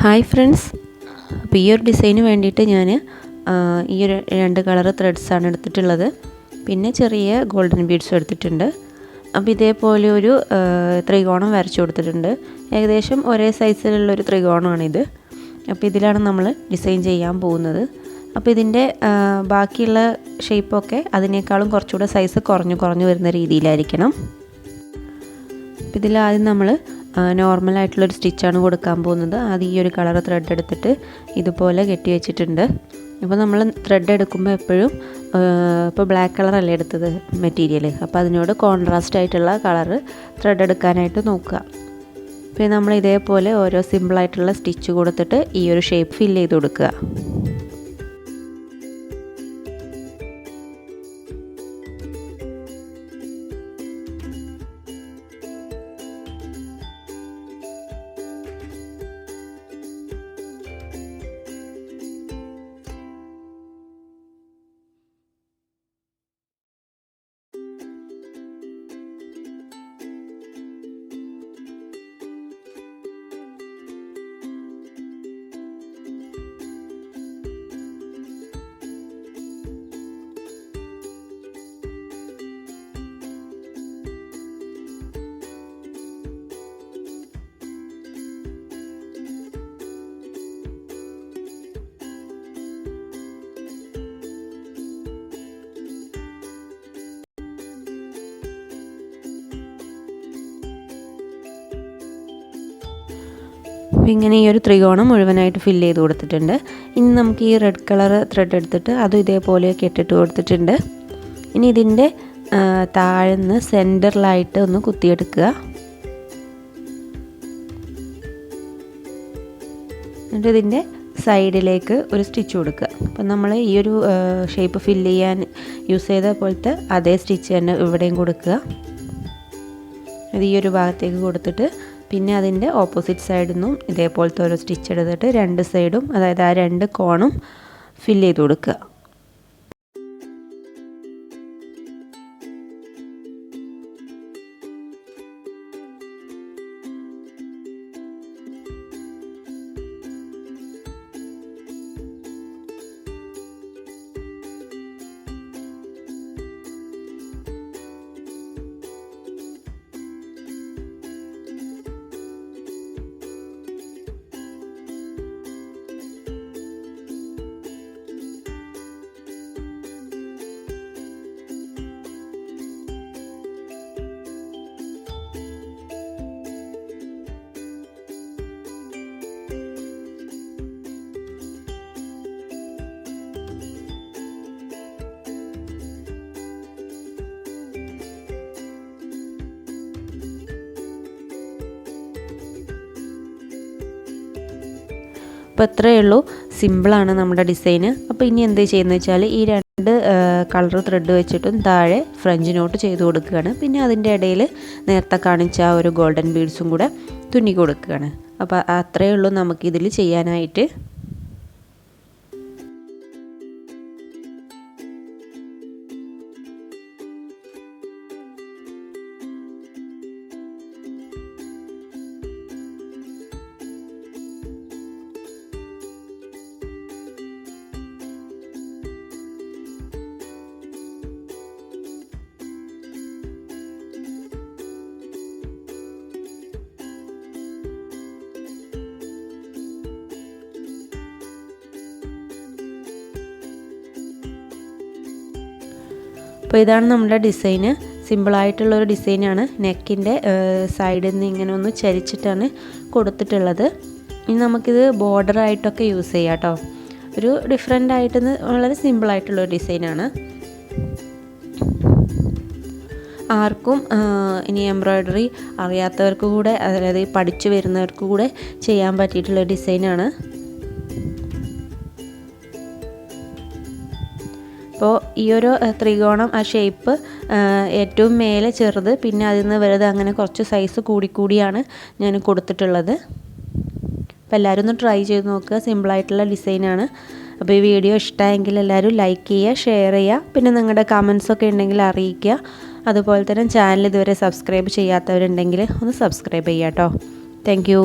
Hi friends, അപ്പോൾ ഈ ഒരു ഡിസൈന് വേണ്ടിയിട്ട് ഞാൻ ഈ ഒരു 2 കളർ ത്രെഡ്സാണ് എടുത്തിട്ടുള്ളത്. പിന്നെ ചെറിയ ഗോൾഡൻ ബീഡ്സും എടുത്തിട്ടുണ്ട്. അപ്പോൾ ഇതേപോലെ ഒരു ത്രികോണം വരച്ചു കൊടുത്തിട്ടുണ്ട്. ഏകദേശം ഒരേ സൈസിലുള്ളൊരു ത്രികോണമാണിത്. അപ്പോൾ ഇതിലാണ് നമ്മൾ ഡിസൈൻ ചെയ്യാൻ പോകുന്നത്. അപ്പോൾ ഇതിൻ്റെ ബാക്കിയുള്ള ഷേപ്പൊക്കെ അതിനേക്കാളും കുറച്ചുകൂടെ സൈസ് കുറഞ്ഞു വരുന്ന രീതിയിലായിരിക്കണം. അപ്പോൾ ഇതിലാദ്യം നമ്മൾ നോർമലായിട്ടുള്ളൊരു സ്റ്റിച്ചാണ് കൊടുക്കാൻ പോകുന്നത്. ആദ്യം ഈ ഒരു കളർ ത്രെഡ് എടുത്തിട്ട് ഇതുപോലെ കെട്ടി വെച്ചിട്ടുണ്ട്. അപ്പോൾ നമ്മൾ ത്രെഡ് എടുക്കുമ്പോൾ എപ്പോഴും ഇപ്പോൾ ബ്ലാക്ക് കളറല്ലേ എടുത്തത് മെറ്റീരിയൽ, അപ്പോൾ അതിനോട് കോൺട്രാസ്റ്റ് ആയിട്ടുള്ള കളറ് ത്രെഡ് എടുക്കാനായിട്ട് നോക്കുക. പിന്നെ നമ്മൾ ഇതേപോലെ ഓരോ സിമ്പിളായിട്ടുള്ള സ്റ്റിച്ച് കൊടുത്തിട്ട് ഈ ഒരു ഷേപ്പ് ഫില്ല് ചെയ്ത് കൊടുക്കുക. അപ്പോൾ ഇങ്ങനെ ഈ ഒരു ത്രികോണം മുഴുവനായിട്ട് ഫില്ല് ചെയ്ത് കൊടുത്തിട്ടുണ്ട്. ഇനി നമുക്ക് ഈ റെഡ് കളർ ത്രെഡ് എടുത്തിട്ട് അതും ഇതേപോലെ കെട്ടിട്ട് കൊടുത്തിട്ടുണ്ട്. ഇനി ഇതിൻ്റെ താഴ്ന്ന് സെൻറ്ററിലായിട്ട് ഒന്ന് കുത്തിയെടുക്കുക. എന്നിട്ട് ഇതിൻ്റെ സൈഡിലേക്ക് ഒരു സ്റ്റിച്ച് കൊടുക്കുക. അപ്പം നമ്മൾ ഈ ഒരു ഷേപ്പ് ഫില്ല് ചെയ്യാൻ യൂസ് ചെയ്ത പോലത്തെ അതേ സ്റ്റിച്ച് തന്നെ ഇവിടെയും കൊടുക്കുക. അത് ഈ ഒരു ഭാഗത്തേക്ക് കൊടുത്തിട്ട് പിന്നെ അതിൻ്റെ ഓപ്പോസിറ്റ് സൈഡിൽ നിന്നും ഇതേപോലത്തെ ഒരു സ്റ്റിച്ച് എടുത്തിട്ട് 2 സൈഡും, അതായത് ആ 2 കോണും ഫില്ല് ചെയ്ത് കൊടുക്കുക. അപ്പോൾ ഇത്രയേ ഉള്ളൂ, സിമ്പിളാണ് നമ്മുടെ ഡിസൈന്. അപ്പോൾ ഇനി എന്ത് ചെയ്യുന്നത് വെച്ചാൽ ഈ 2 കളർ ത്രെഡ് വെച്ചിട്ടും താഴെ ഫ്രഞ്ച് നോട്ട് ചെയ്ത് കൊടുക്കുകയാണ്. പിന്നെ അതിൻ്റെ ഇടയിൽ നേരത്തെ കാണിച്ച ആ ഒരു ഗോൾഡൻ ബീഡ്സും കൂടെ തുന്നി കൊടുക്കുകയാണ്. അപ്പോൾ അത്രയേ ഉള്ളൂ നമുക്കിതിൽ ചെയ്യാനായിട്ട്. അപ്പോൾ ഇതാണ് നമ്മുടെ ഡിസൈന്. സിമ്പിളായിട്ടുള്ളൊരു ഡിസൈനാണ്. നെക്കിൻ്റെ സൈഡിൽ നിന്ന് ഇങ്ങനെ ഒന്ന് ചരിച്ചിട്ടാണ് കൊടുത്തിട്ടുള്ളത്. ഇനി നമുക്കിത് ബോർഡറായിട്ടൊക്കെ യൂസ് ചെയ്യാം കേട്ടോ. ഒരു ഡിഫറെൻ്റ് ആയിട്ട് വളരെ സിമ്പിളായിട്ടുള്ളൊരു ഡിസൈനാണ്. ആർക്കും ഇനി എംബ്രോയ്ഡറി അറിയാത്തവർക്ക് കൂടെ, അതായത് പഠിച്ചു വരുന്നവർക്ക് കൂടെ ചെയ്യാൻ പറ്റിയിട്ടുള്ള ഡിസൈനാണ്. അപ്പോൾ ഈ ഒരു ത്രികോണം ആ ഷേപ്പ് ഏറ്റവും മേലെ ചെറുത്, പിന്നെ അതിൽ നിന്ന് വലുത്, അങ്ങനെ കുറച്ച് സൈസ് കൂടിയാണ് ഞാൻ കൊടുത്തിട്ടുള്ളത്. അപ്പോൾ എല്ലാവരും ഒന്ന് ട്രൈ ചെയ്ത് നോക്കുക. സിമ്പിളായിട്ടുള്ള ഡിസൈനാണ്. അപ്പോൾ ഈ വീഡിയോ ഇഷ്ടമായെങ്കിൽ എല്ലാവരും ലൈക്ക് ചെയ്യുക, ഷെയർ ചെയ്യുക, പിന്നെ നിങ്ങളുടെ കമൻസൊക്കെ ഉണ്ടെങ്കിൽ അറിയിക്കുക. അതുപോലെ തന്നെ ചാനൽ ഇതുവരെ സബ്സ്ക്രൈബ് ചെയ്യാത്തവരുണ്ടെങ്കിൽ ഒന്ന് സബ്സ്ക്രൈബ് ചെയ്യുക കേട്ടോ. Thank you.